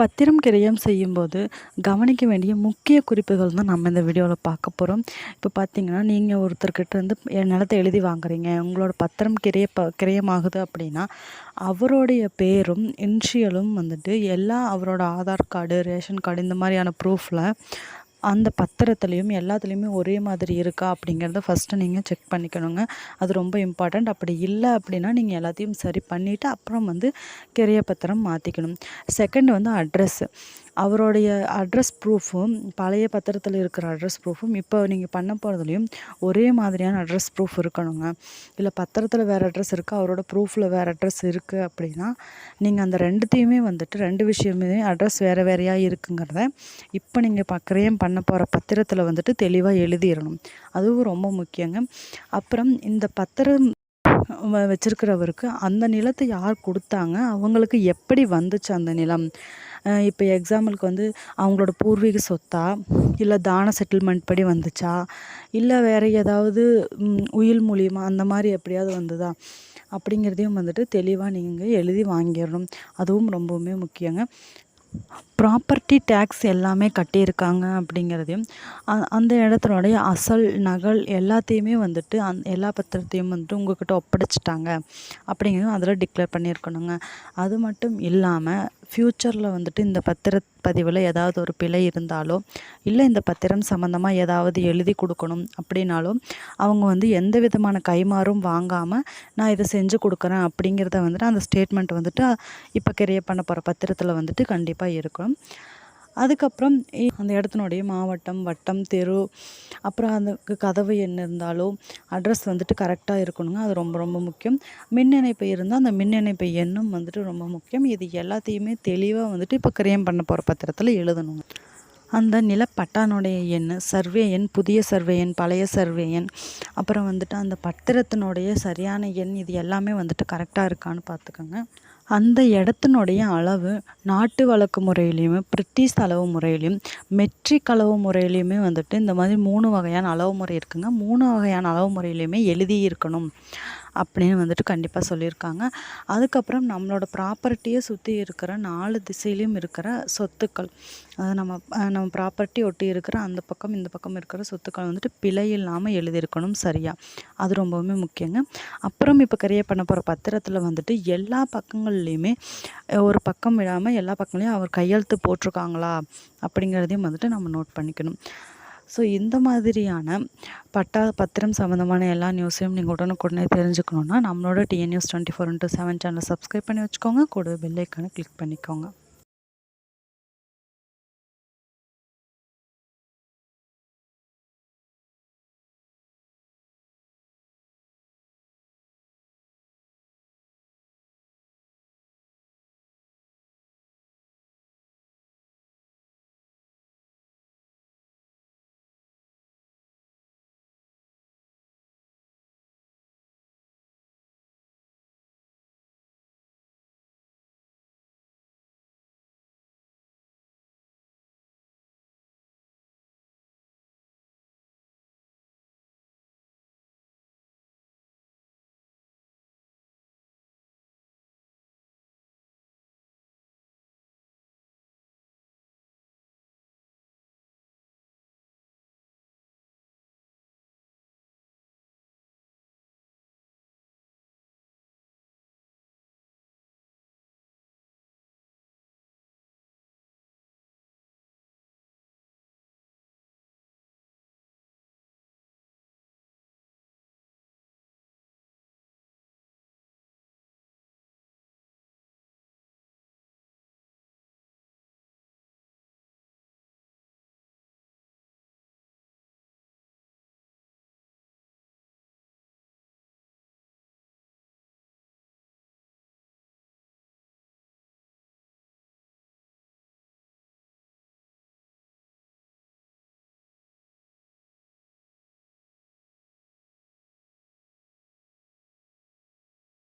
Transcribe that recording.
பத்திரம் கிரயம் செய்யும்போது கவனிக்க வேண்டிய முக்கிய குறிப்புகள் தான் நம்ம இந்த வீடியோவில் பார்க்க போகிறோம். இப்போ பார்த்தீங்கன்னா, நீங்கள் ஒருத்தர்கிட்ட இருந்து என் நிலத்தை எழுதி வாங்குறீங்க, உங்களோட பத்திரம் கிரயமாகுது அப்படின்னா, அவருடைய பேரும் இன்ஷியலும் வந்துட்டு எல்லா அவரோட ஆதார் கார்டு, ரேஷன் கார்டு இந்த மாதிரியான ப்ரூஃபில் அந்த பத்திரத்துலேயும் எல்லாத்துலேயுமே ஒரே மாதிரி இருக்கா அப்படிங்கிறத ஃபஸ்ட்டு நீங்கள் செக் பண்ணிக்கணுங்க. அது ரொம்ப இம்பார்ட்டண்ட். அப்படி இல்லை அப்படின்னா நீங்கள் எல்லாத்தையும் சரி பண்ணிவிட்டு அப்புறம் வந்து கிரைய பத்திரம் மாற்றிக்கணும். செகண்ட் வந்து அட்ரஸ்ஸு. அவருடைய அட்ரஸ் ப்ரூஃபும் பழைய பத்திரத்தில் இருக்கிற அட்ரஸ் ப்ரூஃபும் இப்போ நீங்கள் பண்ண போகிறதுலையும் ஒரே மாதிரியான அட்ரஸ் ப்ரூஃப் இருக்கணுங்க. இல்லை பத்திரத்தில் வேறு அட்ரஸ் இருக்குது, அவரோட ப்ரூஃபில் வேறு அட்ரஸ் இருக்குது அப்படின்னா நீங்கள் அந்த ரெண்டுத்தையுமே வந்துட்டு ரெண்டு விஷயமே அட்ரஸ் வேறு வேறையாக இருக்குங்கிறத இப்போ நீங்கள் கிரயம் பண்ண போகிற பத்திரத்தில் வந்துட்டு தெளிவாக எழுதிடணும். அதுவும் ரொம்ப முக்கியங்க. அப்புறம் இந்த பத்திரம் வச்சிருக்கிறவருக்கு அந்த நிலத்தை யார் கொடுத்தாங்க, அவங்களுக்கு எப்படி வந்துச்சு அந்த நிலம். இப்போ எக்ஸாம்பிளுக்கு வந்து அவங்களோட பூர்வீக சொத்தா, இல்லை தான செட்டில்மெண்ட் படி வந்துச்சா, இல்லை வேறு ஏதாவது உயில் மூலியமாக அந்த மாதிரி எப்படியாவது வந்ததா அப்படிங்கிறதையும் வந்துட்டு தெளிவாக நீங்கள் எழுதி வாங்கிடணும். அதுவும் ரொம்பவுமே முக்கியங்க. ப்ராப்பர்ட்டி டேக்ஸ் எல்லாமே கட்டியிருக்காங்க அப்படிங்கிறதையும் அந்த இடத்தினுடைய அசல் நகல் எல்லாத்தையுமே வந்துட்டு எல்லா பத்திரத்தையும் வந்துட்டு உங்கள்கிட்ட ஒப்படைச்சிட்டாங்க அப்படிங்கிறதும் அதில் டிக்ளேர் பண்ணியிருக்கணுங்க. அது மட்டும் இல்லாமல் ஃப்யூச்சரில் வந்துட்டு இந்த பத்திரப்பதிவில் ஏதாவது ஒரு பிழை இருந்தாலோ, இல்லை இந்த பத்திரம் சம்மந்தமாக ஏதாவது எழுதி கொடுக்கணும் அப்படின்னாலும் அவங்க வந்து எந்த விதமான கைமாறும் வாங்காமல் நான் இதை செஞ்சு கொடுக்குறேன் அப்படிங்கிறத வந்துட்டு அந்த ஸ்டேட்மெண்ட் வந்துட்டு இப்போ கிரியேட் பண்ண போகிற பத்திரத்தில் வந்துட்டு கண்டிப்பாக இருக்கணும். அதுக்கப்புறம் அந்த இடத்தினுடைய மாவட்டம், வட்டம், தெரு, அப்புறம் அந்த கதவு எண் இருந்தாலோ அட்ரஸ் வந்துட்டு கரெக்டாக இருக்கணுங்க. அது ரொம்ப ரொம்ப முக்கியம். மின் இணைப்பு இருந்தால் அந்த மின் இணைப்பு எண்ணும் வந்துட்டு ரொம்ப முக்கியம். இது எல்லாத்தையுமே தெளிவாக வந்துட்டு இப்போ கிரயம் பண்ண போகிற பத்திரத்தில் எழுதணுங்க. அந்த நிலப்பட்டானுடைய எண், சர்வே எண், புதிய சர்வே எண், பழைய சர்வே எண், அப்புறம் வந்துட்டு அந்த பத்திரத்தினுடைய சரியான எண், இது எல்லாமே வந்துட்டு கரெக்டாக இருக்கான்னு பார்த்துக்கோங்க. அந்த இடத்தினுடைய அளவு நாட்டு வழக்கு முறையிலையுமே, பிரிட்டிஷ் அளவு முறையிலையும், மெட்ரிக் அளவு முறையிலையுமே வந்துட்டு இந்த மாதிரி 3 வகையான அளவு முறை இருக்குங்க. 3 வகையான அளவு முறையிலையுமே எழுதி இருக்கணும் அப்படின்னு வந்துட்டு கண்டிப்பாக சொல்லியிருக்காங்க. அதுக்கப்புறம் நம்மளோட ப்ராப்பர்ட்டியை சுற்றி இருக்கிற 4 திசையிலையும் இருக்கிற சொத்துக்கள், அதாவது நம்ம ப்ராப்பர்ட்டி ஒட்டி இருக்கிற அந்த பக்கம் இந்த பக்கம் இருக்கிற சொத்துக்கள் வந்துட்டு பிழை இல்லாமல் எழுதியிருக்கணும் சரியாக. அது ரொம்பவுமே முக்கியங்க. அப்புறம் இப்போ கிரியேட் பண்ண போகிற பத்திரத்தில் வந்துட்டு எல்லா பக்கங்கள்லேயுமே ஒரு பக்கம் விடாமல் எல்லா பக்கங்களையும் அவர் கையெழுத்து போட்டிருக்காங்களா அப்படிங்கிறதையும் வந்துட்டு நம்ம நோட் பண்ணிக்கணும். ஸோ இந்த மாதிரியான பத்திரம் சம்மந்தமான எல்லா நியூஸையும் நீங்கள் உடனுக்குடனே தெரிஞ்சுக்கணுன்னா நம்மளோட TN News 24/7 சேனலை சப்ஸ்கிரைப் பண்ணி வச்சுக்கோங்க. கூட பெல் ஐக்கானை கிளிக் பண்ணிக்கோங்க.